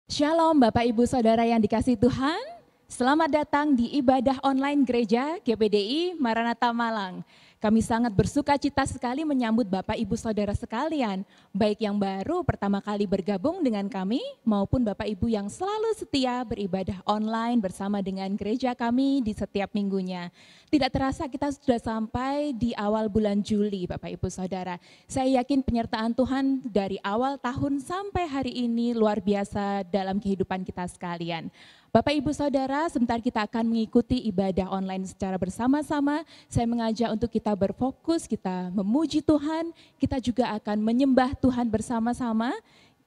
Shalom Bapak Ibu Saudara yang dikasihi Tuhan, selamat datang di ibadah online gereja GPDI Maranatha Malang. Kami sangat bersuka cita sekali menyambut Bapak Ibu Saudara sekalian, baik yang baru pertama kali bergabung dengan kami, maupun Bapak Ibu yang selalu setia beribadah online bersama dengan gereja kami di setiap minggunya. Tidak terasa kita sudah sampai di awal bulan Juli Bapak Ibu Saudara. Saya yakin penyertaan Tuhan dari awal tahun sampai hari ini luar biasa dalam kehidupan kita sekalian. Bapak Ibu Saudara, sebentar kita akan mengikuti ibadah online secara bersama-sama. Saya mengajak untuk kita berfokus, kita memuji Tuhan, kita juga akan menyembah Tuhan bersama-sama.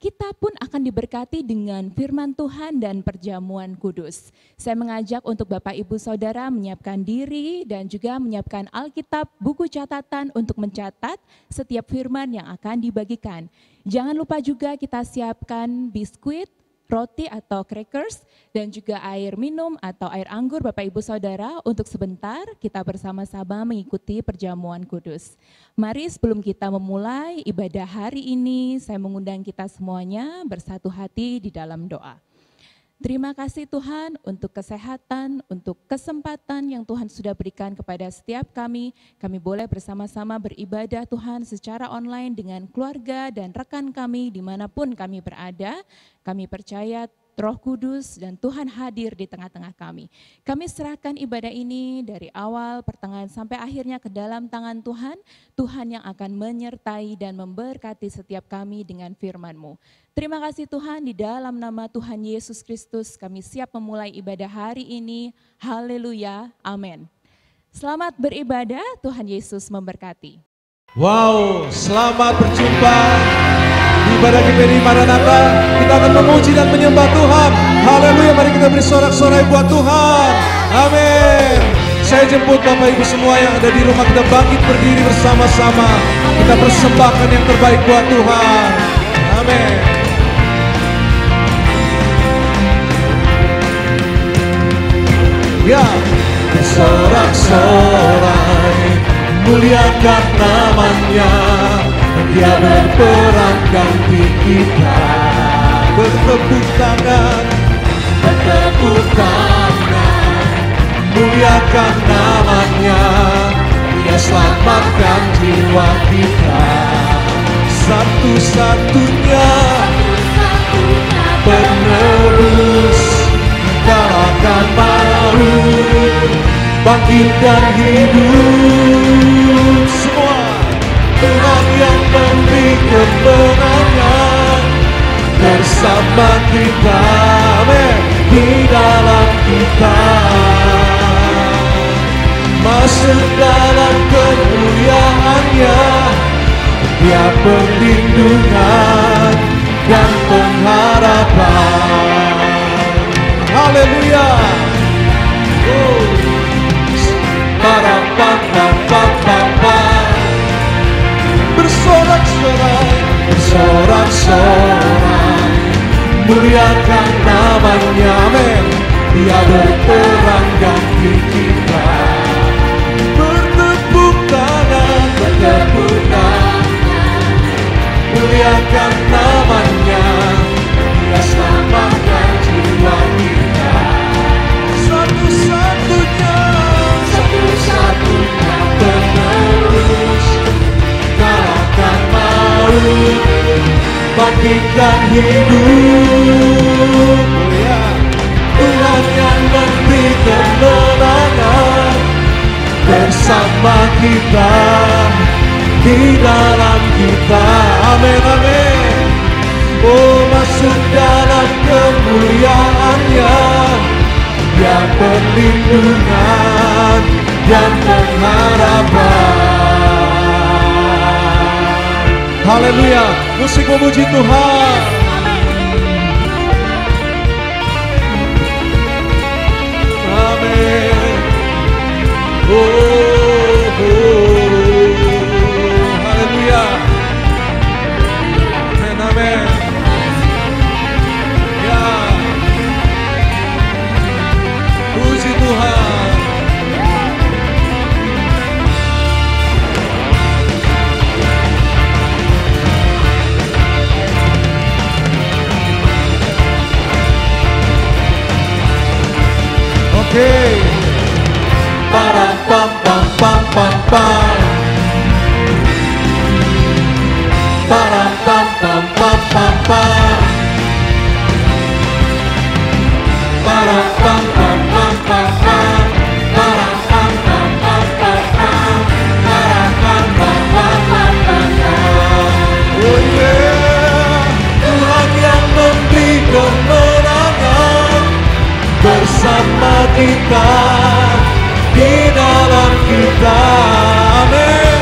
Kita pun akan diberkati dengan firman Tuhan dan perjamuan kudus. Saya mengajak untuk Bapak Ibu Saudara menyiapkan diri dan juga menyiapkan Alkitab, buku catatan untuk mencatat setiap firman yang akan dibagikan. Jangan lupa juga kita siapkan biskuit, roti atau crackers, dan juga air minum atau air anggur Bapak Ibu Saudara untuk sebentar kita bersama-sama mengikuti perjamuan kudus. Mari sebelum kita memulai ibadah hari ini, saya mengundang kita semuanya bersatu hati di dalam doa. Terima kasih Tuhan untuk kesehatan, untuk kesempatan yang Tuhan sudah berikan kepada setiap kami. Kami boleh bersama-sama beribadah Tuhan secara online dengan keluarga dan rekan kami dimanapun kami berada. Kami percaya Roh Kudus dan Tuhan hadir di tengah-tengah kami. Kami serahkan ibadah ini dari awal, pertengahan sampai akhirnya ke dalam tangan Tuhan. Tuhan yang akan menyertai dan memberkati setiap kami dengan firman-Mu. Terima kasih Tuhan, di dalam nama Tuhan Yesus Kristus kami siap memulai ibadah hari ini. Haleluya, amin. Selamat beribadah, Tuhan Yesus memberkati. Wow, selamat berjumpa di ibadah GPDI Maranatha. Kita akan memuji dan menyembah Tuhan. Haleluya, mari kita beri sorak-sorai buat Tuhan. Amin. Saya jemput Bapak Ibu semua yang ada di rumah, kita bangkit berdiri bersama-sama. Kita persembahkan yang terbaik buat Tuhan. Amin. Ya, bersorak-sorai, muliakan namanya. Dia berperang ganti kita. Bertepuk tangan, muliakan namanya. Dia selamatkan jiwa kita. Satu-satunya penerus kalahkan maut, bangkit dan hidup. Semua Tuhan yang memberi kemenangan bersama kita, amin, di dalam kita. Masuk dalam kemuliaannya, Dia perlindungan dan pengharapan. Haleluya. Bersorak-sorai, muliakan namanya, amin. Dia berperang ganti kita. Bertepuk tangan, muliakan namanya. Dia selamatkan jiwa kita. Satu-satunya penerus kalahkan maut, bangkitkan hidup. Ya, Tuhan yang memberi kemenangan bersama kita, di dalam kita, amin, amin. Oh, masuk dalam kemuliaannya, Dia perlindungan dan pengharapan. Haleluya, musik memuji Tuhan. Amin. Haleluya. Amin, amin. Ya, puji Tuhan. Hey, para pam pam pam pam pam, para pam pam pam pam pam, para pam pam pam pam pam, para pam pam pam pam pam, para pam pam pam pam pam pam. Oh yeah, Tuhan yang memberi kemenangan bersama kita, di dalam kita. Amin.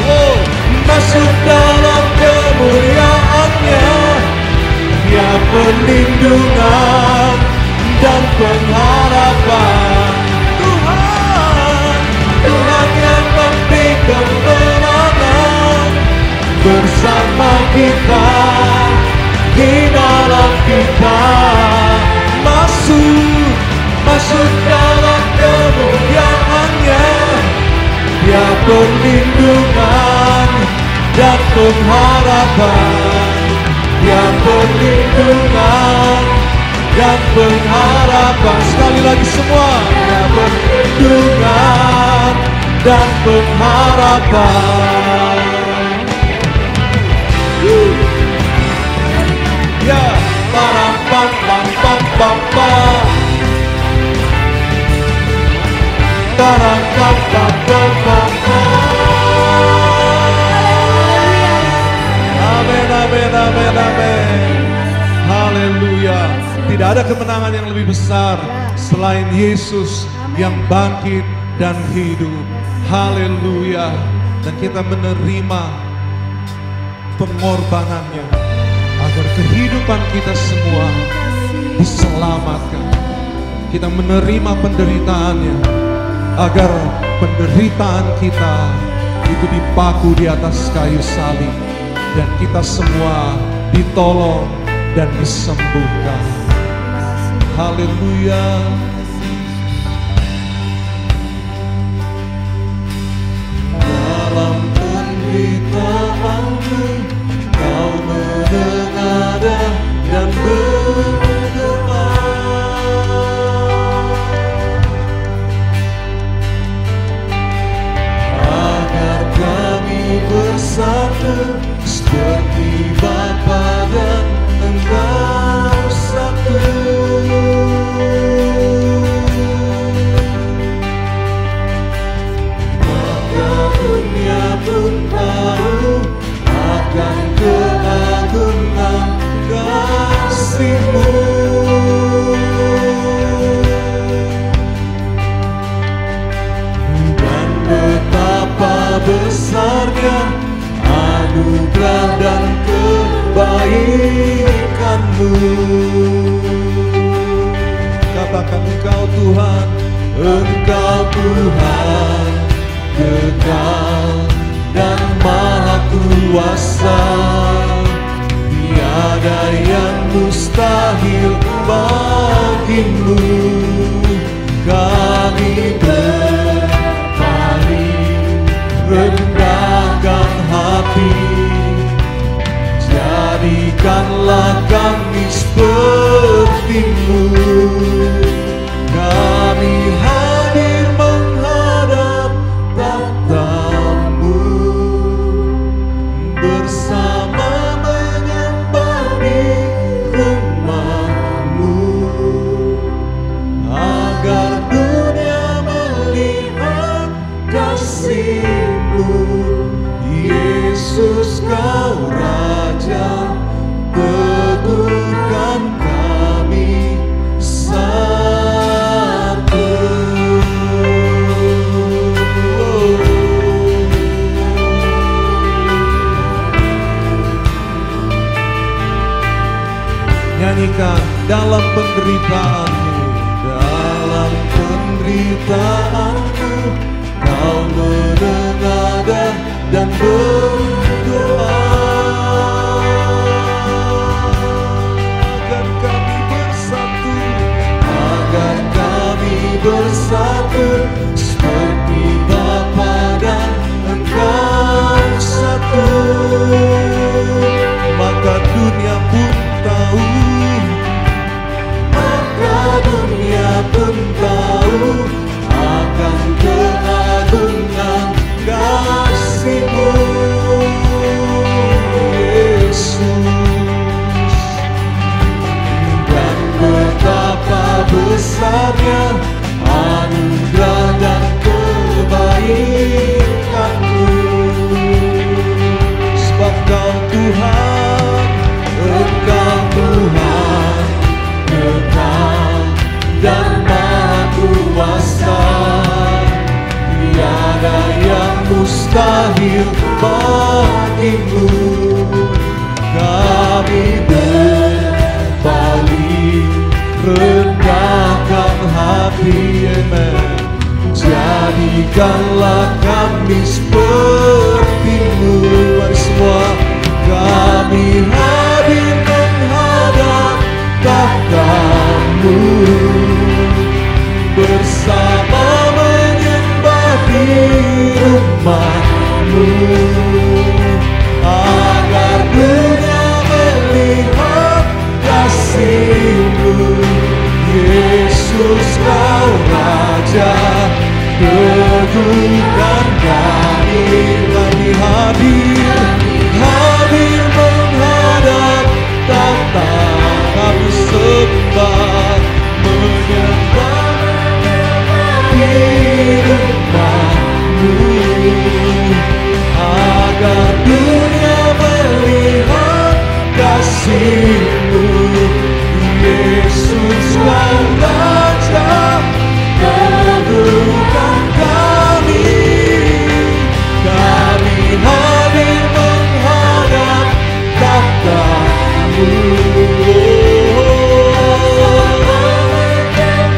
Oh, masuk dalam kemuliaan-Nya, Dia perlindungan dan pengharapan. Tuhan yang memberi kemenangan bersama kita, di dalam kita. Masuk dalam kemuliaan-Nya, Dia perlindungan dan pengharapan. Dia perlindungan dan pengharapan. Sekali lagi semua, Dia perlindungan dan pengharapan. Ya, para pam pam pam pam pam, para pam pam pam pam pam. Amin, amin, amin, amin. Haleluya. Tidak ada kemenangan yang lebih besar selain Yesus yang bangkit dan hidup. Haleluya. Dan kita menerima pengorbanannya agar kehidupan kita semua diselamatkan. Kita menerima penderitaannya agar penderitaan kita itu dipaku di atas kayu salib, dan kita semua ditolong dan disembuhkan. Haleluya. Dalam penderitaanmu kau menengadah dan berdoa agar kami bersatu seperti Bapa dan Engkau satu. Maka dunia pun tahu akan keagungan kasih-Mu. Dan betapa besarnya anugerah dan kebaikan-Mu. Katakan Engkau Tuhan, Engkau Tuhan kekal dan maha kuasa. Tiada yang mustahil bagi-Mu. Kami berpaling, rendahkan hati, jadikanlah kami seperti-Mu. Kami hadir menghadap tahta-Mu, bersama menyembah di rumah-Mu, agar dunia melihat kasih-Mu. Yesus Kau Raja, teguhkan kami satu. Nyanyikan dalam penderitaan-Mu, dalam penderitaan-Mu Kau menengadah dan berdoa agar kami bersatu, agar kami bersatu seperti Bapa dan Engkau satu. Maka dunia pun tahu, maka dunia pun tahu rendahkan hati, amen. Jadikanlah kami seperti-Mu. Mari semua kami hadir menghadap tahta-Mu, bersama menyembah di rumah-Mu, agar dunia melihat kasih-Mu. Yesus Kau Raja, teguhkan kami. Kami hadir menghadap tahta, kami sembah menyembah di rumah-Mu, agar dunia melihat kasih-Mu. Yesus Kau Raja, teguhkan kami. Kami hadir menghadap tahta-Mu,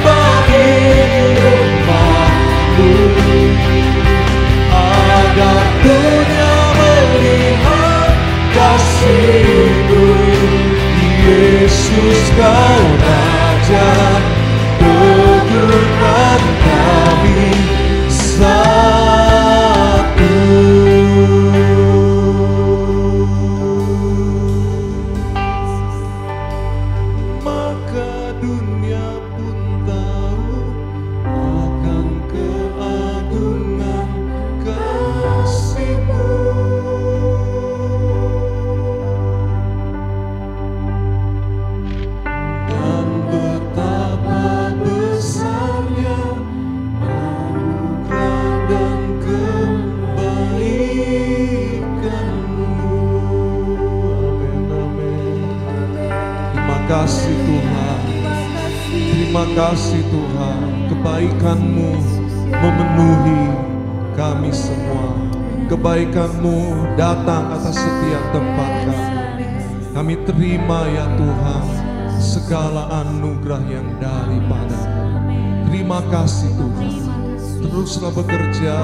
bagi rumah-Mu, agar dunia melihat kasih-Mu. Yesus Kau Raja, teguhkan kami satu. Maka dunia pun tahu akan keagungan kasih-Mu. Dan betapa besarnya anugerah dan kebaikan-Mu. Amin, amin. Terima kasih Tuhan. Terima kasih Tuhan. Kebaikan-Mu memenuhi kami semua. Kebaikan-Mu datang atas setiap tempat kami. Kami terima ya Tuhan segala anugerah yang daripada-Mu. Terima kasih Tuhan. Teruslah bekerja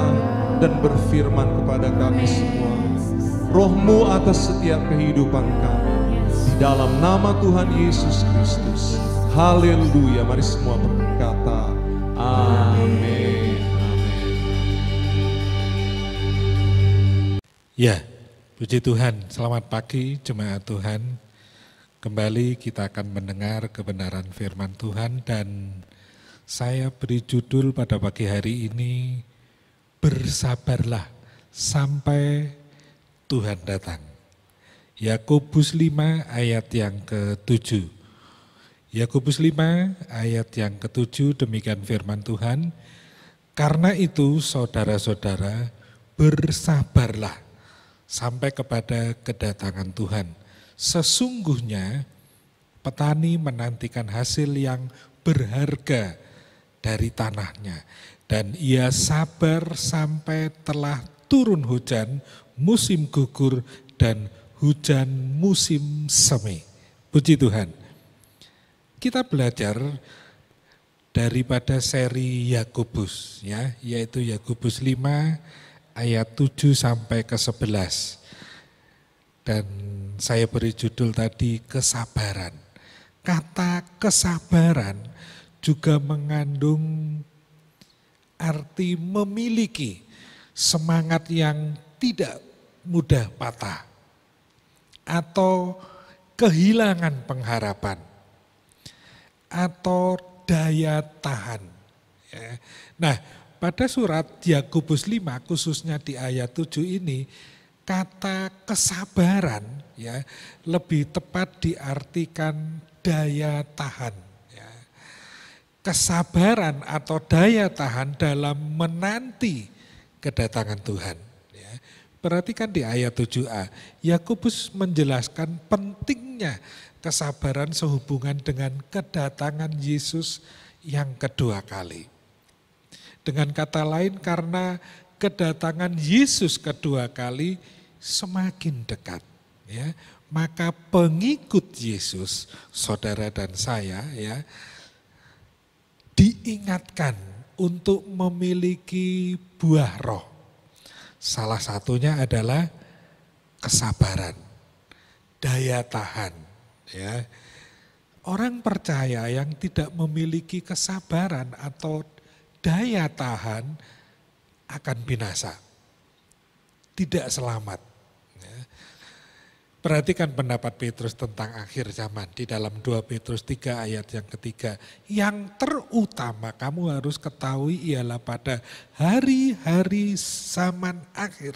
dan berfirman kepada kami semua. Roh-Mu atas setiap kehidupan kami. Di dalam nama Tuhan Yesus Kristus. Haleluya. Mari semua berkata amin. Ya, puji Tuhan. Selamat pagi jemaat Tuhan. Kembali kita akan mendengar kebenaran firman Tuhan dan saya beri judul pada pagi hari ini, bersabarlah sampai Tuhan datang. Yakobus 5 ayat yang ke-7. Yakobus 5 ayat yang ke-7 demikian firman Tuhan. Karena itu saudara-saudara, bersabarlah sampai kepada kedatangan Tuhan. Sesungguhnya petani menantikan hasil yang berharga dari tanahnya. Dan ia sabar sampai telah turun hujan musim gugur dan hujan musim semi. Puji Tuhan. Kita belajar daripada seri Yakobus, ya, yaitu Yakobus 5 ayat 7 sampai ke 11. Dan saya beri judul tadi kesabaran. Kata kesabaran juga mengandung arti memiliki semangat yang tidak mudah patah atau kehilangan pengharapan atau daya tahan. Ya. Nah, pada surat Yakobus 5 khususnya di ayat 7 ini kata kesabaran ya lebih tepat diartikan daya tahan. Ya. Kesabaran atau daya tahan dalam menanti kedatangan Tuhan. Ya. Perhatikan di ayat 7a, Yakobus menjelaskan pentingnya kesabaran sehubungan dengan kedatangan Yesus yang kedua kali. Dengan kata lain, karena kedatangan Yesus kedua kali semakin dekat, ya, Maka pengikut Yesus, saudara dan saya ya, diingatkan untuk memiliki buah roh. Salah satunya adalah kesabaran, daya tahan. Ya. Orang percaya yang tidak memiliki kesabaran atau daya tahan akan binasa, tidak selamat. Ya. Perhatikan pendapat Petrus tentang akhir zaman di dalam 2 Petrus 3 ayat yang ketiga. Yang terutama kamu harus ketahui ialah pada hari-hari zaman akhir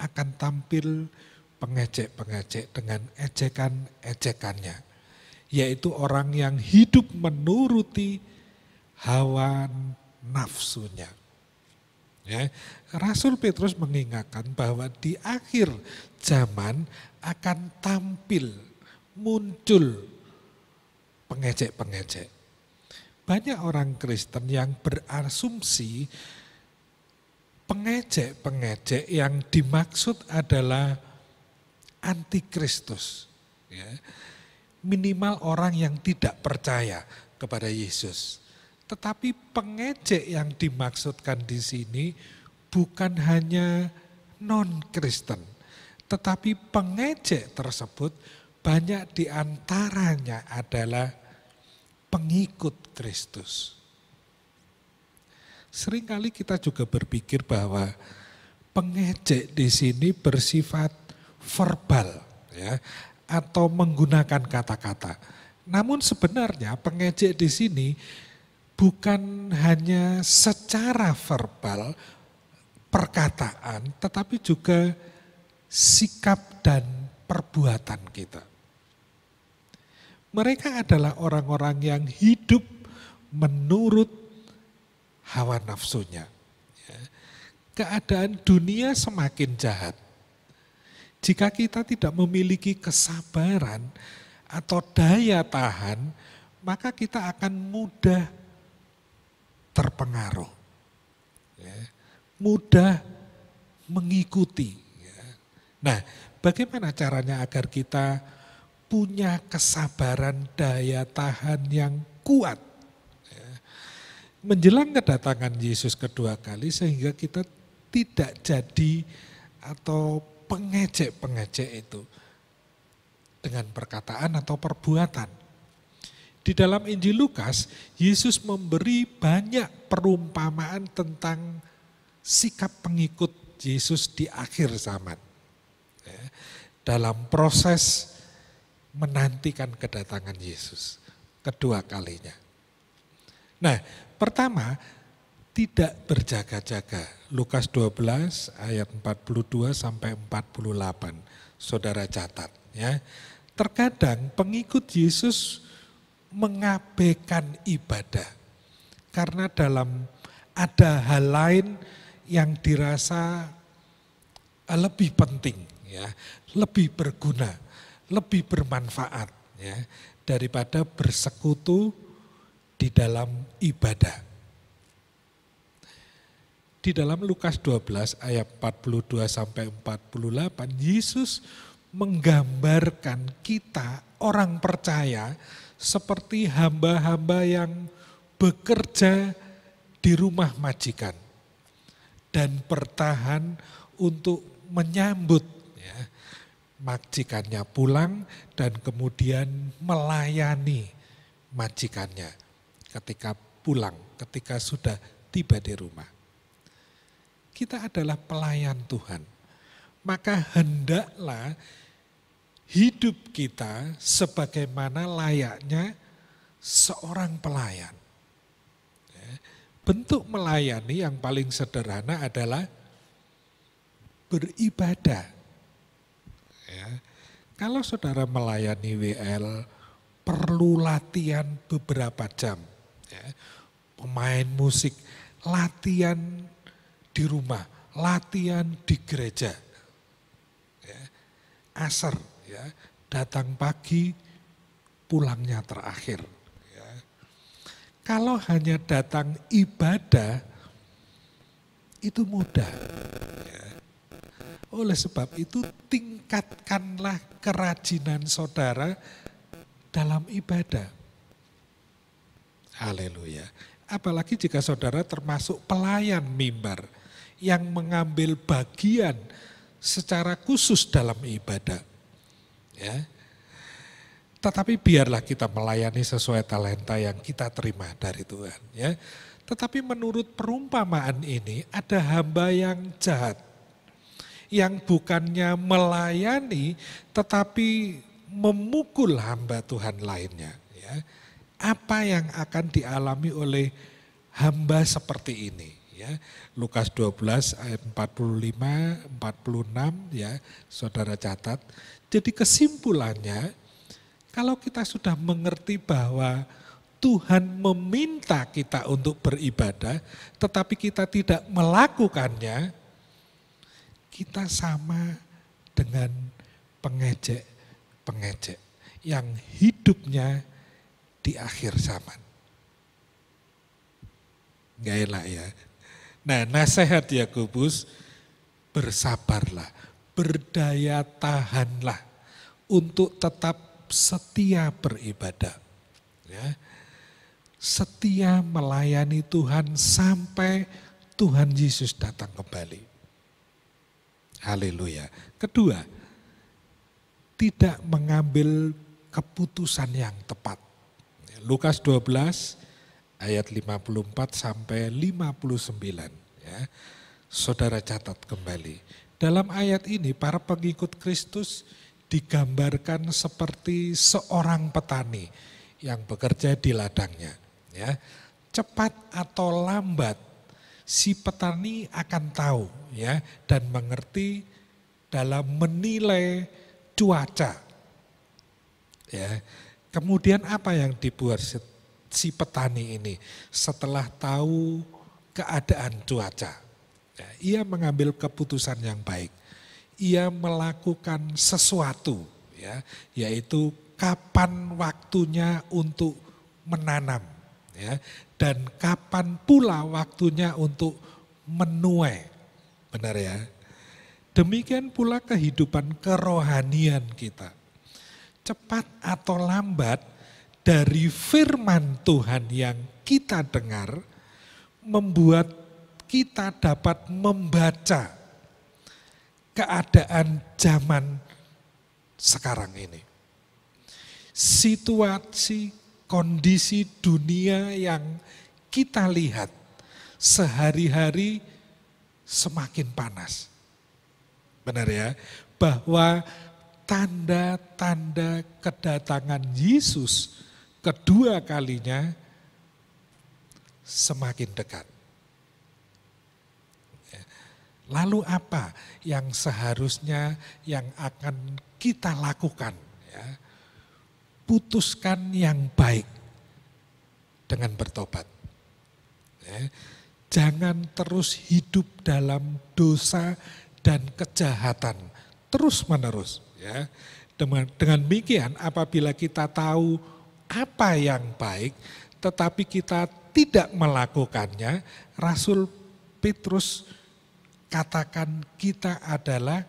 akan tampil pengejek-pengejek dengan ejekan-ejekannya. Yaitu orang yang hidup menuruti hawa nafsunya. Ya, Rasul Petrus mengingatkan bahwa di akhir zaman akan tampil, muncul pengejek-pengejek. Banyak orang Kristen yang berasumsi pengejek-pengejek yang dimaksud adalah antikristus. Ya. Minimal orang yang tidak percaya kepada Yesus. Tetapi pengejek yang dimaksudkan di sini bukan hanya non-Kristen. Tetapi pengejek tersebut banyak diantaranya adalah pengikut Kristus. Seringkali kita juga berpikir bahwa pengejek di sini bersifat verbal ya, atau menggunakan kata-kata. Namun sebenarnya pengejek di sini bukan hanya secara verbal perkataan, tetapi juga sikap dan perbuatan kita. Mereka adalah orang-orang yang hidup menurut hawa nafsunya. Keadaan dunia semakin jahat. Jika kita tidak memiliki kesabaran atau daya tahan, maka kita akan mudah terpengaruh, ya, mudah mengikuti. Ya. Nah, bagaimana caranya agar kita punya kesabaran daya tahan yang kuat? Ya. Menjelang kedatangan Yesus kedua kali sehingga kita tidak jadi atau pengejek-pengejek itu dengan perkataan atau perbuatan. Di dalam Injil Lukas, Yesus memberi banyak perumpamaan tentang sikap pengikut Yesus di akhir zaman. Ya, dalam proses menantikan kedatangan Yesus kedua kalinya. Nah, pertama, tidak berjaga-jaga. Lukas 12 ayat 42 sampai 48. Saudara catat ya. Terkadang pengikut Yesus mengabaikan ibadah karena ada hal lain yang dirasa lebih penting ya, lebih berguna, lebih bermanfaat ya daripada bersekutu di dalam ibadah. Di dalam Lukas 12 ayat 42 sampai 48 Yesus menggambarkan kita orang percaya seperti hamba-hamba yang bekerja di rumah majikan dan bertahan untuk menyambut ya, majikannya pulang dan kemudian melayani majikannya ketika pulang, ketika sudah tiba di rumah. Kita adalah pelayan Tuhan, maka hendaklah hidup kita sebagaimana layaknya seorang pelayan. Bentuk melayani yang paling sederhana adalah beribadah. Ya. Kalau saudara melayani WL, perlu latihan beberapa jam. Ya. Pemain musik, latihan di rumah, latihan di gereja. Ya. Asar, ya, datang pagi, pulangnya terakhir. Ya. Kalau hanya datang ibadah, itu mudah. Ya. Oleh sebab itu tingkat tingkatkanlah kerajinan saudara dalam ibadah. Haleluya. Apalagi jika saudara termasuk pelayan mimbar yang mengambil bagian secara khusus dalam ibadah. Ya. Tetapi biarlah kita melayani sesuai talenta yang kita terima dari Tuhan. Ya. Tetapi menurut perumpamaan ini ada hamba yang jahat. Yang bukannya melayani tetapi memukul hamba Tuhan lainnya. Ya. Apa yang akan dialami oleh hamba seperti ini? Ya. Lukas 12 ayat 45, 46 ya, saudara catat. Jadi kesimpulannya, kalau kita sudah mengerti bahwa Tuhan meminta kita untuk beribadah, tetapi kita tidak melakukannya, kita sama dengan pengejek yang hidupnya di akhir zaman. Gak enak ya. Nah, nasihat Yakobus, bersabarlah, berdaya tahanlah untuk tetap setia beribadah. Ya. Setia melayani Tuhan sampai Tuhan Yesus datang kembali. Haleluya. Kedua, tidak mengambil keputusan yang tepat. Lukas 12 ayat 54 sampai 59. Ya. Saudara catat kembali. Dalam ayat ini para pengikut Kristus digambarkan seperti seorang petani yang bekerja di ladangnya. Ya. Cepat atau lambat si petani akan tahu ya dan mengerti dalam menilai cuaca. Ya. Kemudian apa yang dibuat si petani ini setelah tahu keadaan cuaca? Ya, ia mengambil keputusan yang baik. Ia melakukan sesuatu, ya, yaitu kapan waktunya untuk menanam, ya, dan kapan pula waktunya untuk menuai. Benar ya? Demikian pula kehidupan kerohanian kita. Cepat atau lambat dari firman Tuhan yang kita dengar membuat kita dapat membaca keadaan zaman sekarang ini. Situasi, kondisi dunia yang kita lihat sehari-hari semakin panas. Benar ya? Bahwa tanda-tanda kedatangan Yesus kedua kalinya semakin dekat. Lalu apa yang seharusnya yang akan kita lakukan? Ya, putuskan yang baik dengan bertobat. Ya, jangan terus hidup dalam dosa dan kejahatan terus-menerus. Ya, dengan demikian apabila kita tahu apa yang baik tetapi kita tidak melakukannya, Rasul Petrus katakan kita adalah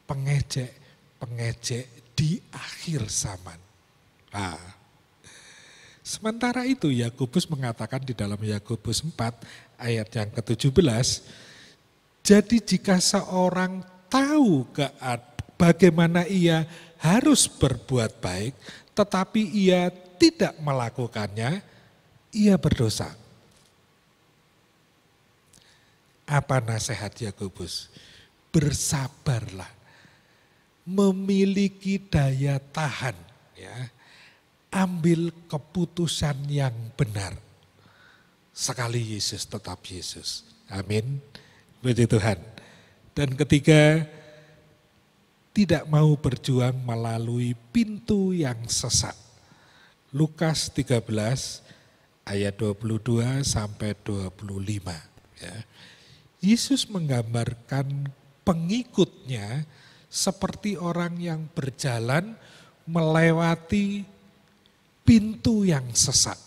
pengejek di akhir zaman. Nah, sementara itu Yakobus mengatakan di dalam Yakobus 4 ayat yang ke-17, jadi jika seorang tahu bagaimana ia harus berbuat baik, tetapi ia tidak melakukannya, ia berdosa. Apa nasihat Yakobus? Bersabarlah, memiliki daya tahan, ya, ambil keputusan yang benar. Sekali Yesus tetap Yesus. Amin. Puji Tuhan. Dan ketiga, tidak mau berjuang melalui pintu yang sesat. Lukas 13 ayat 22 sampai 25. Ya. Yesus menggambarkan pengikutnya seperti orang yang berjalan melewati pintu yang sesat.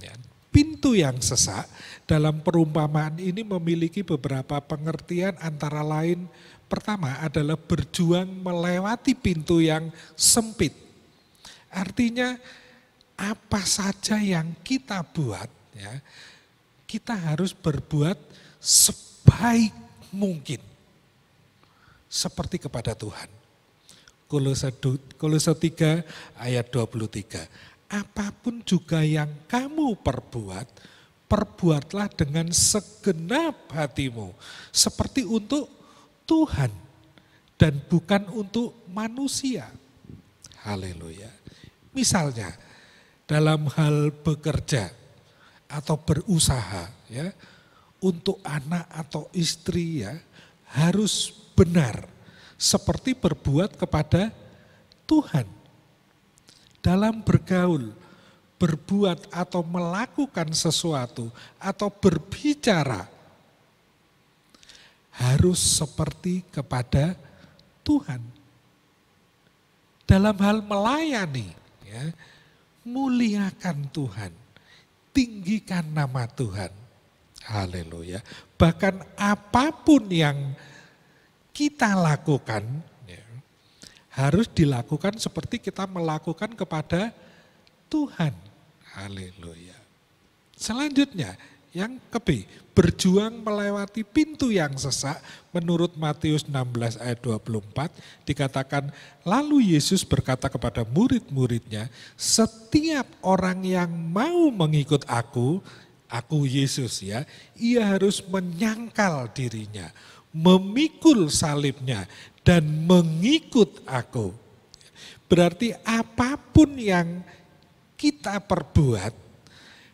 Ya. Pintu pintu yang sesak dalam perumpamaan ini memiliki beberapa pengertian, antara lain pertama adalah berjuang melewati pintu yang sempit. Artinya apa saja yang kita buat, ya, kita harus berbuat sebaik mungkin seperti kepada Tuhan. Kolose 3 ayat 23. Apapun juga yang kamu perbuat, perbuatlah dengan segenap hatimu, seperti untuk Tuhan dan bukan untuk manusia. Haleluya. Misalnya dalam hal bekerja atau berusaha, ya, untuk anak atau istri, ya, harus benar seperti berbuat kepada Tuhan. Dalam bergaul, berbuat atau melakukan sesuatu atau berbicara harus seperti kepada Tuhan. Dalam hal melayani, ya, muliakan Tuhan, tinggikan nama Tuhan. Haleluya. Bahkan apapun yang kita lakukan, ya, harus dilakukan seperti kita melakukan kepada Tuhan. Haleluya. Selanjutnya, yang ke-B, berjuang melewati pintu yang sesak. Menurut Matius 16 ayat 24 dikatakan, lalu Yesus berkata kepada murid-muridnya, setiap orang yang mau mengikut aku Yesus, ya, ia harus menyangkal dirinya, memikul salibnya dan mengikut aku. Berarti apapun yang kita perbuat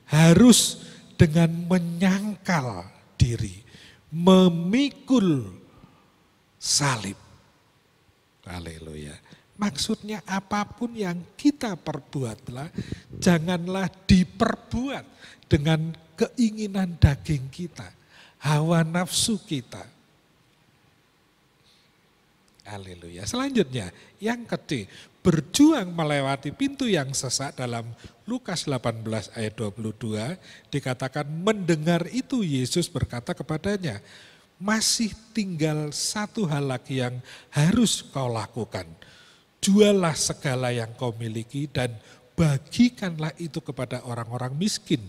harus dengan menyangkal diri, memikul salib. Haleluya. Maksudnya apapun yang kita perbuatlah, janganlah diperbuat dengan keinginan daging kita, hawa nafsu kita. Haleluya. Selanjutnya, yang ke-D, berjuang melewati pintu yang sesak. Dalam Lukas 18 ayat 22 dikatakan, mendengar itu Yesus berkata kepadanya, masih tinggal satu hal lagi yang harus kau lakukan. Juallah segala yang kau miliki dan bagikanlah itu kepada orang-orang miskin.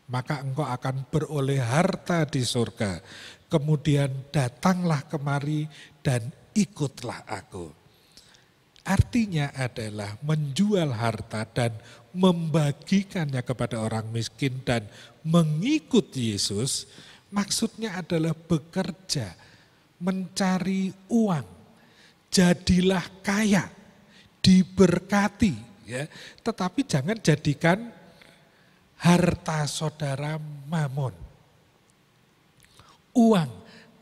Maka engkau akan beroleh harta di surga. Kemudian datanglah kemari dan ikutlah aku. Artinya adalah menjual harta dan membagikannya kepada orang miskin dan mengikut Yesus. Maksudnya adalah bekerja, mencari uang, jadilah kaya, diberkati, ya. Tetapi jangan jadikan harta saudara mamon. Uang,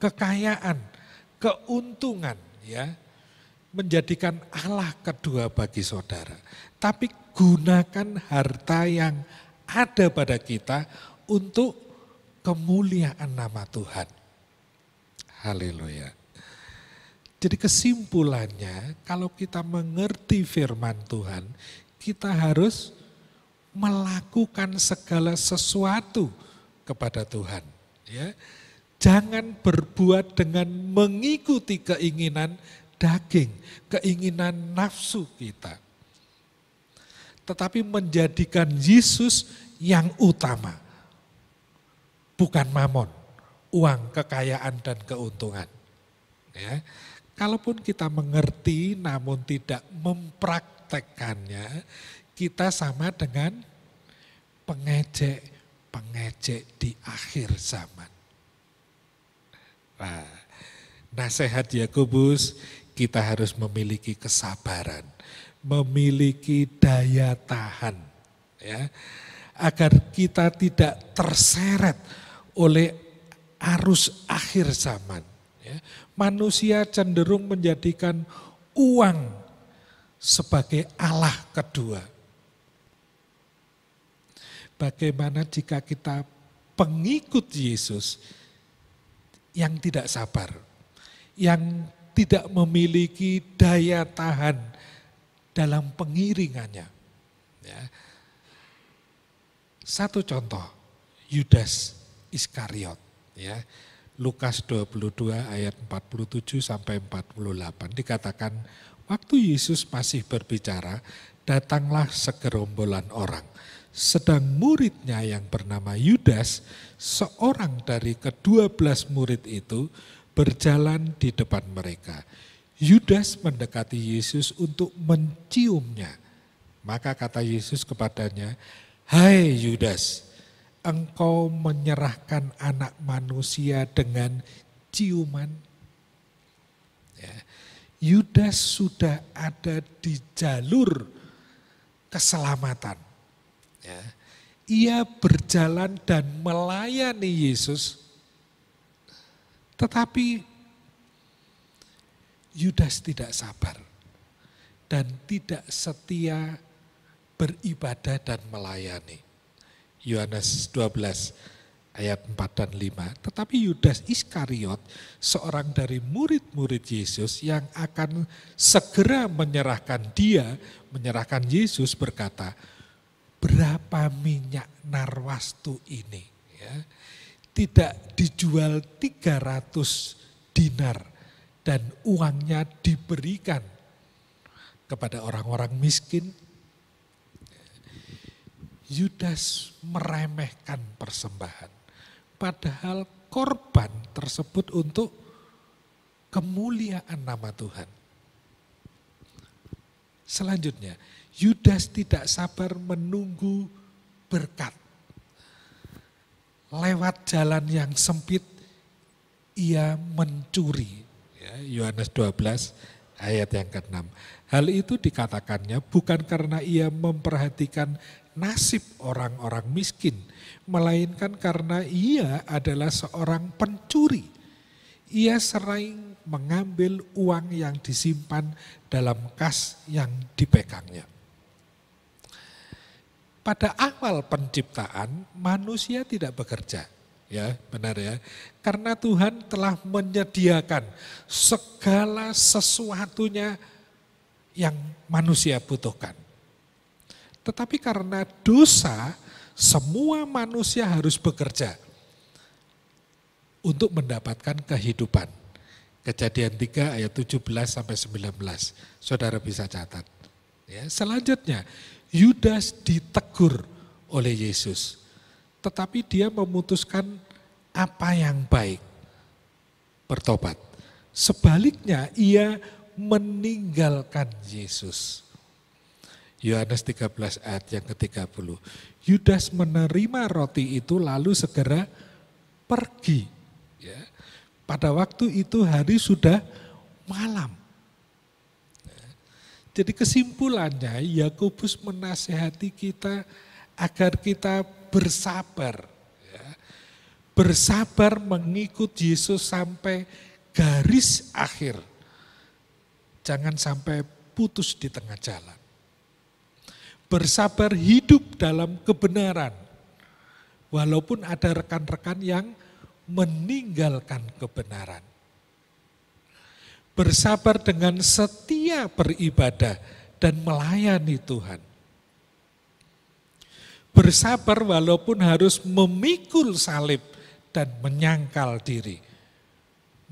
kekayaan, keuntungan, ya, menjadikan Allah kedua bagi saudara. Tapi gunakan harta yang ada pada kita untuk kemuliaan nama Tuhan. Haleluya. Jadi kesimpulannya, kalau kita mengerti firman Tuhan, kita harus melakukan segala sesuatu kepada Tuhan, ya. Jangan berbuat dengan mengikuti keinginan daging, keinginan nafsu kita. Tetapi menjadikan Yesus yang utama. Bukan mamon, uang, kekayaan dan keuntungan. Ya. Kalaupun kita mengerti namun tidak mempraktekkannya, kita sama dengan pengejek di akhir zaman. Nah, nasihat Yakobus, kita harus memiliki kesabaran, memiliki daya tahan, ya, agar kita tidak terseret oleh arus akhir zaman. Ya. Manusia cenderung menjadikan uang sebagai Allah kedua. Bagaimana jika kita pengikut Yesus yang tidak sabar, yang tidak memiliki daya tahan dalam pengiringannya. Ya. Satu contoh, Yudas Iskariot, ya. Lukas 22 ayat 47 sampai 48 dikatakan, waktu Yesus masih berbicara, datanglah segerombolan orang. Sedang muridnya yang bernama Yudas, seorang dari ke-12 murid itu, berjalan di depan mereka. Yudas mendekati Yesus untuk menciumnya. Maka kata Yesus kepadanya, "Hai Yudas, engkau menyerahkan anak manusia dengan ciuman?" Ya. Yudas sudah ada di jalur keselamatan. Ya. Ia berjalan dan melayani Yesus, tetapi Yudas tidak sabar dan tidak setia beribadah dan melayani. Yohanes 12 ayat 4 dan 5. Tetapi Yudas Iskariot, seorang dari murid-murid Yesus yang akan segera menyerahkan Yesus, berkata, "Berapa minyak narwastu ini? Ya, tidak dijual 300 dinar dan uangnya diberikan kepada orang-orang miskin." Yudas meremehkan persembahan, padahal korban tersebut untuk kemuliaan nama Tuhan. Selanjutnya, Yudas tidak sabar menunggu berkat. Lewat jalan yang sempit, ia mencuri. Ya, Yohanes 12 ayat yang ke-6. Hal itu dikatakannya bukan karena ia memperhatikan nasib orang-orang miskin, melainkan karena ia adalah seorang pencuri. Ia sering mengambil uang yang disimpan dalam kas yang dipegangnya. Pada awal penciptaan, manusia tidak bekerja. Ya, benar ya. Karena Tuhan telah menyediakan segala sesuatunya yang manusia butuhkan. Tetapi karena dosa, semua manusia harus bekerja untuk mendapatkan kehidupan. Kejadian 3 ayat 17 sampai 19. Saudara bisa catat. Ya, selanjutnya, Yudas ditegur oleh Yesus. Tetapi dia memutuskan apa yang baik, bertobat. Sebaliknya ia meninggalkan Yesus. Yohanes 13 ayat yang ke-30. Yudas menerima roti itu lalu segera pergi. Ya. Pada waktu itu hari sudah malam. Ya. Jadi kesimpulannya Yakobus menasihati kita agar kita bersabar. Ya. Bersabar mengikut Yesus sampai garis akhir. Jangan sampai putus di tengah jalan. Bersabar hidup dalam kebenaran. Walaupun ada rekan-rekan yang meninggalkan kebenaran. Bersabar dengan setia beribadah dan melayani Tuhan. Bersabar walaupun harus memikul salib dan menyangkal diri.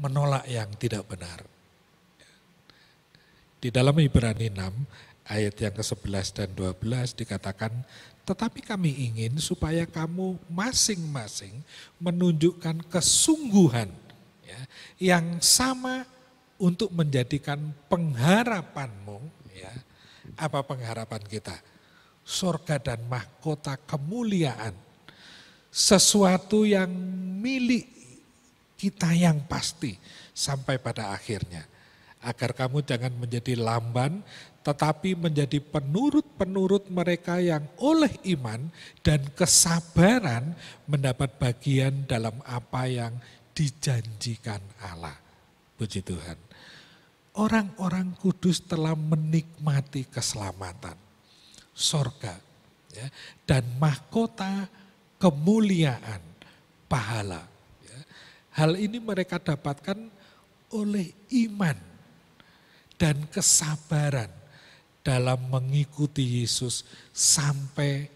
Menolak yang tidak benar. Di dalam Ibrani 6 ayat yang ke-11 dan 12 dikatakan, tetapi kami ingin supaya kamu masing-masing menunjukkan kesungguhan ya, yang sama untuk menjadikan pengharapanmu. Ya, apa pengharapan kita? Surga dan mahkota kemuliaan. Sesuatu yang milik kita yang pasti sampai pada akhirnya. Agar kamu jangan menjadi lamban, tetapi menjadi penurut-penurut mereka yang oleh iman dan kesabaran mendapat bagian dalam apa yang dijanjikan Allah. Puji Tuhan. Orang-orang kudus telah menikmati keselamatan, sorga, ya, dan mahkota kemuliaan, pahala. Ya. Hal ini mereka dapatkan oleh iman dan kesabaran dalam mengikuti Yesus sampai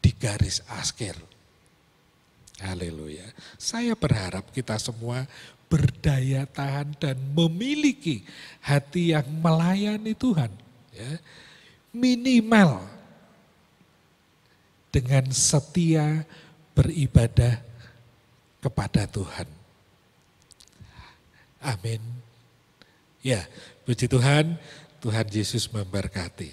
di garis akhir. Haleluya. Saya berharap kita semua berdaya tahan dan memiliki hati yang melayani Tuhan. Ya. Minimal dengan setia beribadah kepada Tuhan. Amin. Ya, puji Tuhan, Tuhan Yesus memberkati.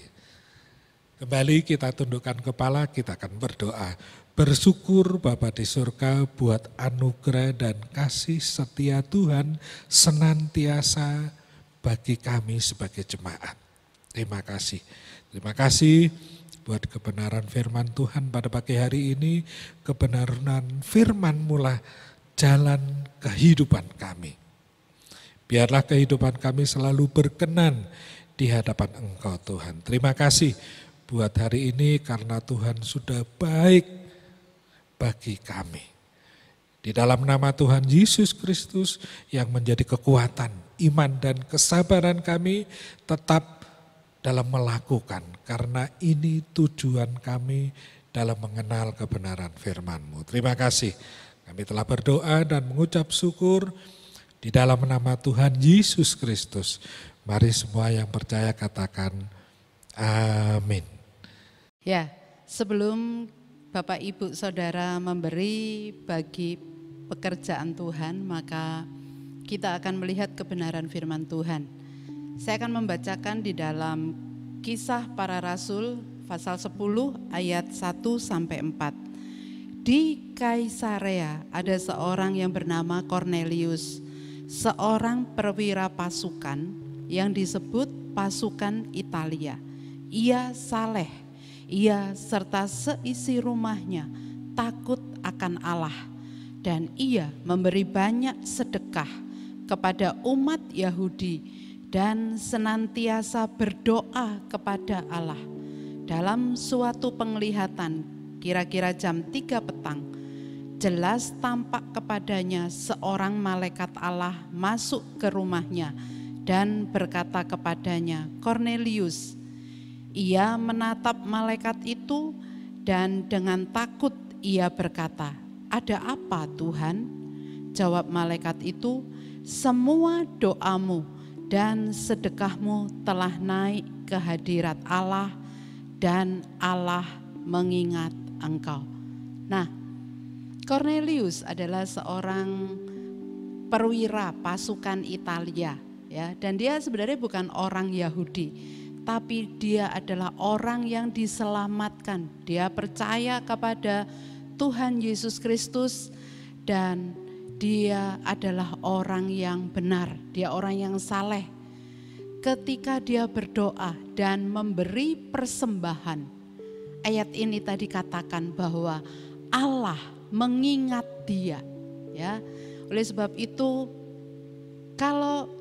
Kembali kita tundukkan kepala, kita akan berdoa. Bersyukur Bapa di surga buat anugerah dan kasih setia Tuhan senantiasa bagi kami sebagai jemaat. Terima kasih. Terima kasih buat kebenaran firman Tuhan pada pagi hari ini. Kebenaran firman-Mu lah jalan kehidupan kami. Biarlah kehidupan kami selalu berkenan di hadapan Engkau Tuhan. Terima kasih buat hari ini karena Tuhan sudah baik bagi kami. Di dalam nama Tuhan Yesus Kristus yang menjadi kekuatan, iman dan kesabaran kami tetap dalam melakukan. Karena ini tujuan kami dalam mengenal kebenaran firman-Mu. Terima kasih. Kami telah berdoa dan mengucap syukur di dalam nama Tuhan Yesus Kristus. Mari semua yang percaya katakan amin. Ya, sebelum Bapak Ibu Saudara memberi bagi pekerjaan Tuhan, maka kita akan melihat kebenaran firman Tuhan. Saya akan membacakan di dalam Kisah Para Rasul pasal 10 ayat 1-4. Di Kaisarea ada seorang yang bernama Kornelius, seorang perwira pasukan yang disebut pasukan Italia. Ia saleh. Ia serta seisi rumahnya takut akan Allah dan ia memberi banyak sedekah kepada umat Yahudi dan senantiasa berdoa kepada Allah. Dalam suatu penglihatan kira-kira jam 3 petang, jelas tampak kepadanya seorang malaikat Allah masuk ke rumahnya dan berkata kepadanya, "Kornelius." Ia menatap malaikat itu dan dengan takut ia berkata, "Ada apa Tuhan?" Jawab malaikat itu, "Semua doamu dan sedekahmu telah naik ke hadirat Allah dan Allah mengingat engkau." Nah, Kornelius adalah seorang perwira pasukan Italia, ya, dan dia sebenarnya bukan orang Yahudi. Tapi dia adalah orang yang diselamatkan. Dia percaya kepada Tuhan Yesus Kristus dan dia adalah orang yang benar. Dia orang yang saleh. Ketika dia berdoa dan memberi persembahan, ayat ini tadi katakan bahwa Allah mengingat dia. Ya, oleh sebab itu, kalau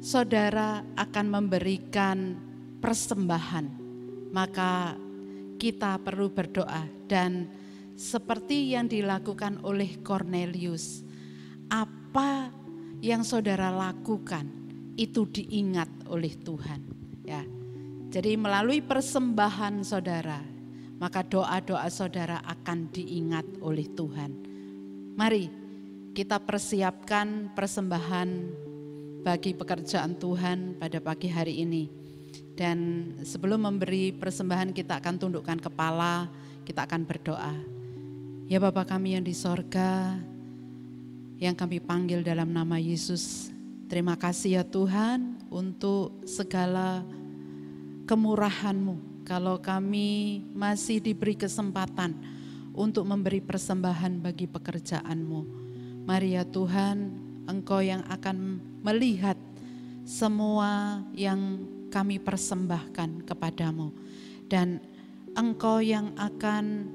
saudara akan memberikan persembahan, maka kita perlu berdoa dan seperti yang dilakukan oleh Kornelius, apa yang saudara lakukan itu diingat oleh Tuhan, ya. Jadi melalui persembahan saudara, maka doa-doa saudara akan diingat oleh Tuhan. Mari kita persiapkan persembahan bagi pekerjaan Tuhan pada pagi hari ini. Dan sebelum memberi persembahan kita akan tundukkan kepala, kita akan berdoa. Ya Bapa kami yang di sorga, yang kami panggil dalam nama Yesus, terima kasih ya Tuhan untuk segala kemurahan-Mu. Kalau kami masih diberi kesempatan untuk memberi persembahan bagi pekerjaan-Mu. Mari ya Tuhan, Engkau yang akan melihat semua yang kami persembahkan kepadamu. Dan Engkau yang akan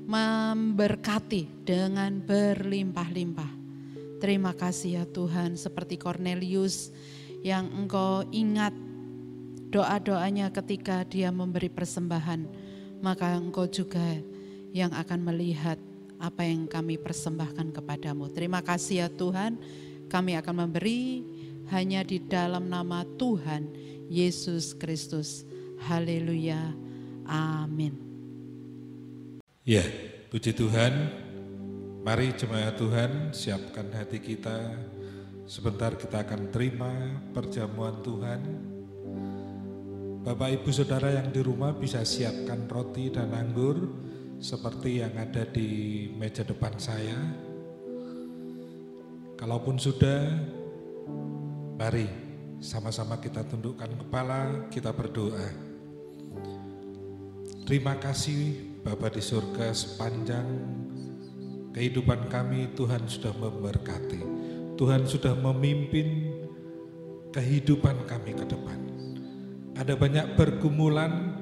memberkati dengan berlimpah-limpah. Terima kasih ya Tuhan, seperti Kornelius yang Engkau ingat doa-doanya ketika dia memberi persembahan. Maka Engkau juga yang akan melihat apa yang kami persembahkan kepadamu. Terima kasih ya Tuhan, kami akan memberi hanya di dalam nama Tuhan Yesus Kristus. Haleluya. Amin. Ya, puji Tuhan. Mari jemaat Tuhan, siapkan hati kita. Sebentar kita akan terima perjamuan Tuhan. Bapak Ibu Saudara yang di rumah bisa siapkan roti dan anggur seperti yang ada di meja depan saya. Kalaupun sudah, mari sama-sama kita tundukkan kepala, kita berdoa. Terima kasih Bapa di surga, sepanjang kehidupan kami Tuhan sudah memberkati. Tuhan sudah memimpin kehidupan kami ke depan. Ada banyak pergumulan,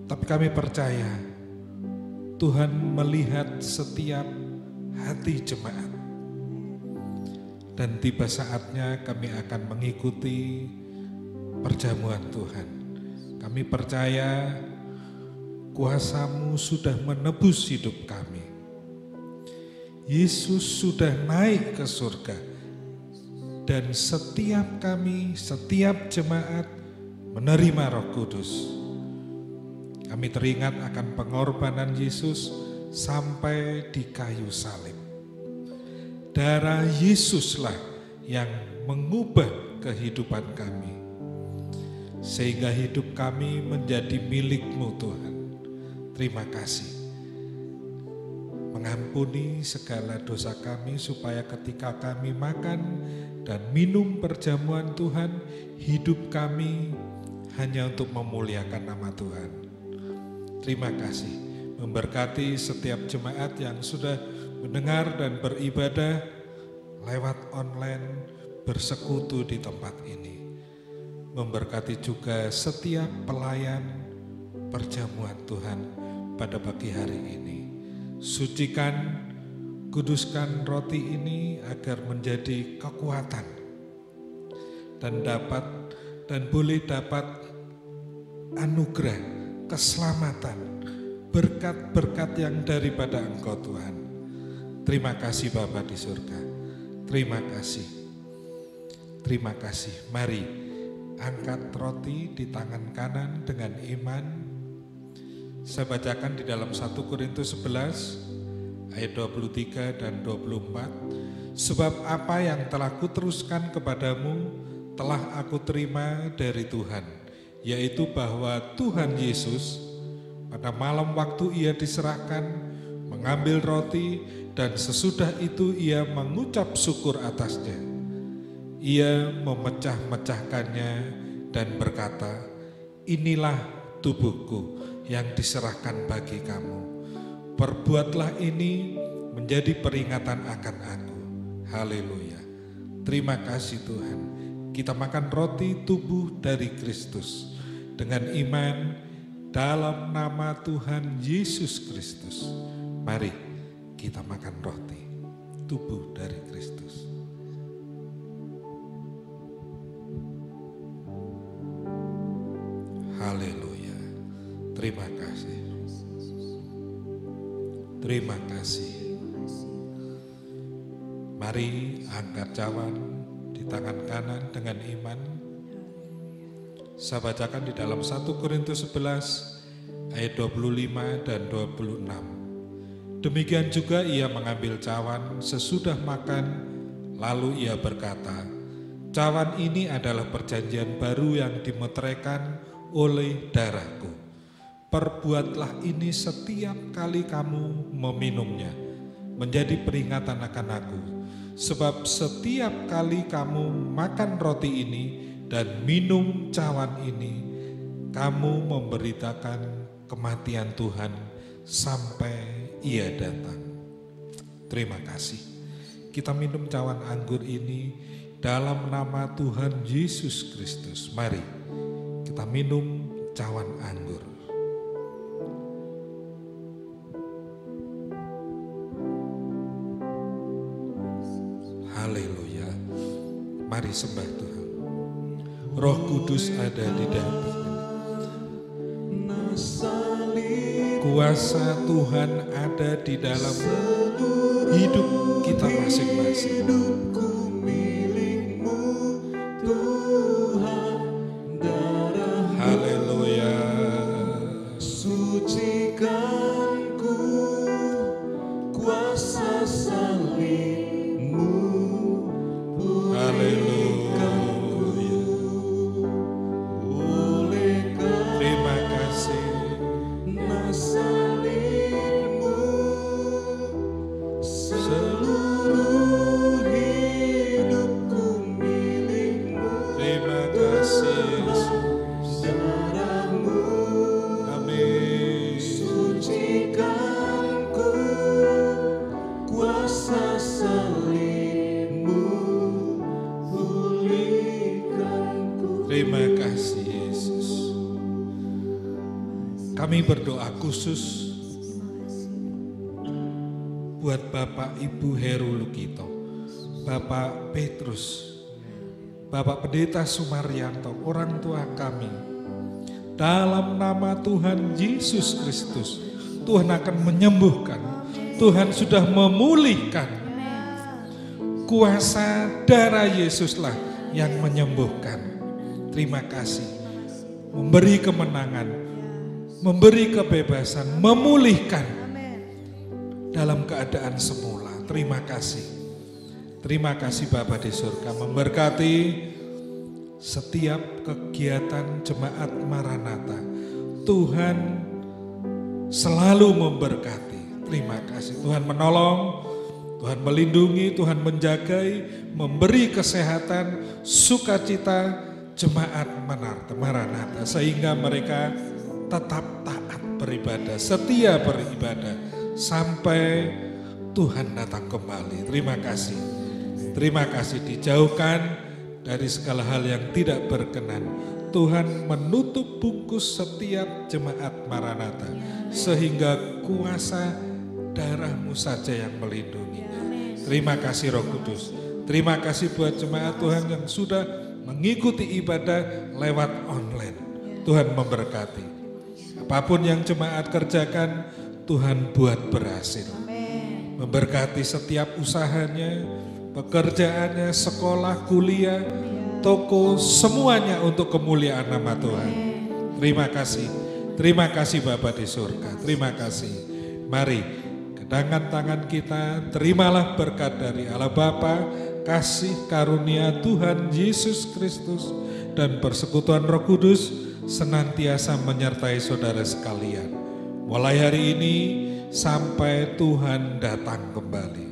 tapi kami percaya Tuhan melihat setiap hati jemaat. Dan tiba saatnya kami akan mengikuti perjamuan Tuhan. Kami percaya kuasa-Mu sudah menebus hidup kami. Yesus sudah naik ke surga. Dan setiap kami, setiap jemaat menerima Roh Kudus. Kami teringat akan pengorbanan Yesus sampai di kayu salib. Darah Yesuslah yang mengubah kehidupan kami. Sehingga hidup kami menjadi milik-Mu Tuhan. Terima kasih. Mengampuni segala dosa kami supaya ketika kami makan dan minum perjamuan Tuhan, hidup kami hanya untuk memuliakan nama Tuhan. Terima kasih. Memberkati setiap jemaat yang sudah mendengar dan beribadah lewat online, bersekutu di tempat ini. Memberkati juga setiap pelayan perjamuan Tuhan pada pagi hari ini. Sucikan, kuduskan roti ini agar menjadi kekuatan dan boleh dapat anugerah, keselamatan, berkat-berkat yang daripada Engkau Tuhan. Terima kasih Bapa di surga. Terima kasih. Terima kasih. Mari angkat roti di tangan kanan dengan iman. Saya bacakan di dalam 1 Korintus 11 ayat 23 dan 24. Sebab apa yang telah kuteruskan kepadamu telah aku terima dari Tuhan, yaitu bahwa Tuhan Yesus pada malam waktu Ia diserahkan mengambil roti dan sesudah itu Ia mengucap syukur atasnya. Ia memecah-mecahkannya dan berkata, inilah tubuhku yang diserahkan bagi kamu. Perbuatlah ini menjadi peringatan akan aku. Haleluya. Terima kasih Tuhan. Kita makan roti tubuh dari Kristus dengan iman dalam nama Tuhan Yesus Kristus. Mari kita makan roti tubuh dari Kristus. Haleluya. Terima kasih. Terima kasih. Mari angkat cawan di tangan kanan dengan iman. Saya bacakan di dalam 1 Korintus 11 ayat 25 dan 26. Demikian juga ia mengambil cawan sesudah makan, lalu ia berkata, cawan ini adalah perjanjian baru yang dimeteraikan oleh darahku. Perbuatlah ini setiap kali kamu meminumnya, menjadi peringatan akan aku. Sebab setiap kali kamu makan roti ini dan minum cawan ini, kamu memberitakan kematian Tuhan sampai Ia datang. Terima kasih. Kita minum cawan anggur ini dalam nama Tuhan Yesus Kristus. Mari kita minum cawan anggur. Haleluya. Mari sembah Tuhan. Roh Kudus ada di dalam. Kuasa Tuhan ada di dalam hidup kita masing-masing. Haleluya. Kami berdoa khusus buat Bapak Ibu Heru Lukito, Bapak Petrus, Bapak Pendeta Sumaryanto, orang tua kami. Dalam nama Tuhan Yesus Kristus, Tuhan akan menyembuhkan, Tuhan sudah memulihkan. Kuasa darah Yesuslah yang menyembuhkan. Terima kasih, memberi kemenangan, memberi kebebasan, memulihkan dalam keadaan semula. Terima kasih. Terima kasih Bapa di surga, memberkati setiap kegiatan jemaat Maranatha. Tuhan selalu memberkati. Terima kasih. Tuhan menolong, Tuhan melindungi, Tuhan menjagai, memberi kesehatan, sukacita jemaat Maranatha. Sehingga mereka tetap taat beribadah, setia beribadah sampai Tuhan datang kembali. Terima kasih. Terima kasih, dijauhkan dari segala hal yang tidak berkenan. Tuhan menutup bungkus setiap jemaat Maranatha sehingga kuasa darah-Mu saja yang melindungi. Terima kasih Roh Kudus. Terima kasih buat jemaat Tuhan yang sudah mengikuti ibadah lewat online. Tuhan memberkati. Apapun yang jemaat kerjakan, Tuhan buat berhasil. Memberkati setiap usahanya, pekerjaannya, sekolah, kuliah, toko, semuanya untuk kemuliaan nama Tuhan. Terima kasih. Terima kasih Bapa di surga. Terima kasih. Mari, kedangan tangan kita, terimalah berkat dari Allah Bapa, kasih karunia Tuhan Yesus Kristus, dan persekutuan Roh Kudus senantiasa menyertai saudara sekalian. Mulai hari ini sampai Tuhan datang kembali.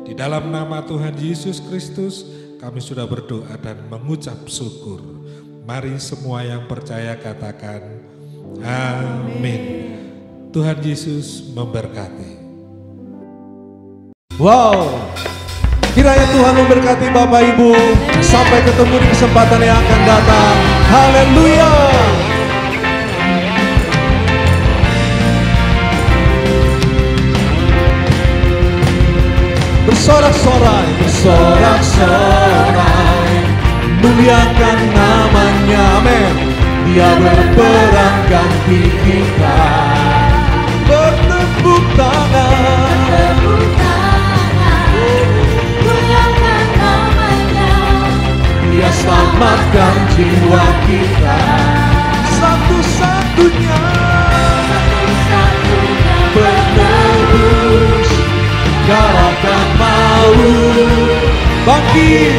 Di dalam nama Tuhan Yesus Kristus kami sudah berdoa dan mengucap syukur. Mari semua yang percaya katakan amin. Tuhan Yesus memberkati. Wow, kiranya Tuhan memberkati Bapak Ibu. Sampai ketemu di kesempatan yang akan datang. Haleluya. Bersorak-sorai, bersorak-sorai, muliakan namanya, amin. Dia berperang ganti kita. Bertepuk tangan, muliakan namanya. Dia selamatkan jiwa kita. Satu-satunya penebus kalahkan maut, bangkit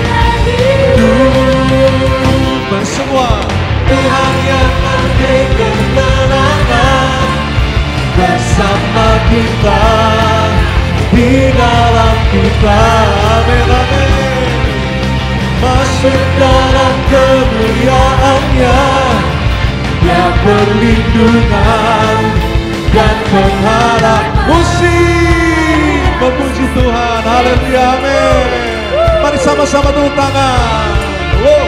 hidup semua. Tuhan yang memberi kemenangan bersama kita, di dalam kita, amin, amin. Masuk dalam kemuliaannya, Dia perlindungan dan pengharap. Musik memuji Tuhan, haleluya, amin. Mari sama-sama tepuk tangan. Wow.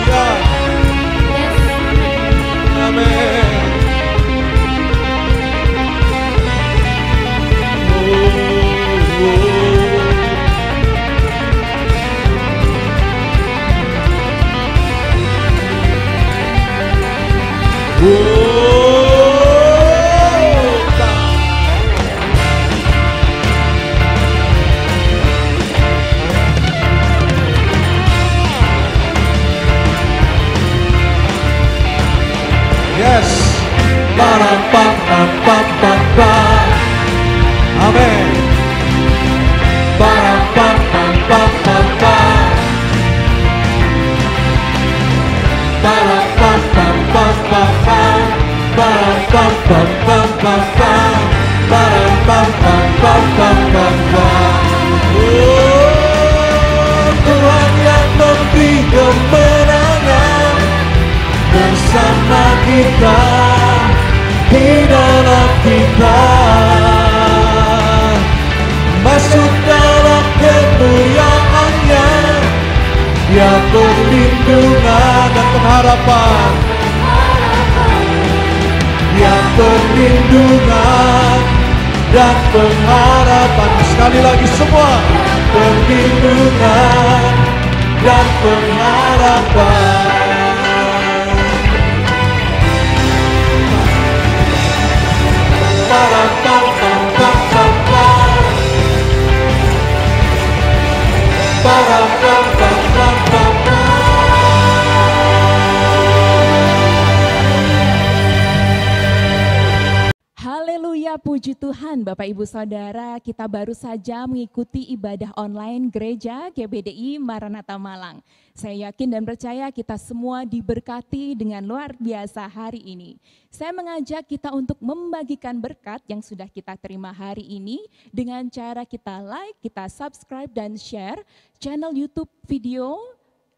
Ya. Amin. Yes. Ba-da-ba-ba-ba-ba-ba. Amen. Ba-da-ba-ba-ba-ba-ba. Ba-da-ba-ba-ba-ba-ba. Ba-da-ba-ba-ba-ba-ba. Ba-da-ba-ba-ba-ba-ba. Oh, Tuhan yang memberi kemenangan bersama kita, di dalam kita. Masuk dalam kemuliaannya, Dia perlindungan dan pengharapan. perlindungan dan pengharapan. Sekali lagi semua, perlindungan dan pengharapan. Haleluya, puji Tuhan Bapak Ibu Saudara, kita baru saja mengikuti ibadah online Gereja GBDI Maranatha Malang. Saya yakin dan percaya kita semua diberkati dengan luar biasa hari ini. Saya mengajak kita untuk membagikan berkat yang sudah kita terima hari ini dengan cara kita like, kita subscribe dan share channel YouTube video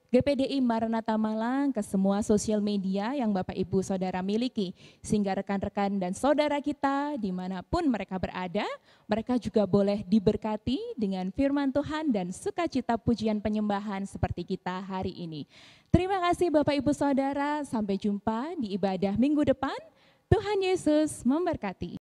GPDI Maranatha Malang ke semua sosial media yang Bapak Ibu Saudara miliki. Sehingga rekan-rekan dan saudara kita dimanapun mereka berada, mereka juga boleh diberkati dengan firman Tuhan dan sukacita pujian penyembahan seperti kita hari ini. Terima kasih Bapak Ibu Saudara, sampai jumpa di ibadah minggu depan. Tuhan Yesus memberkati.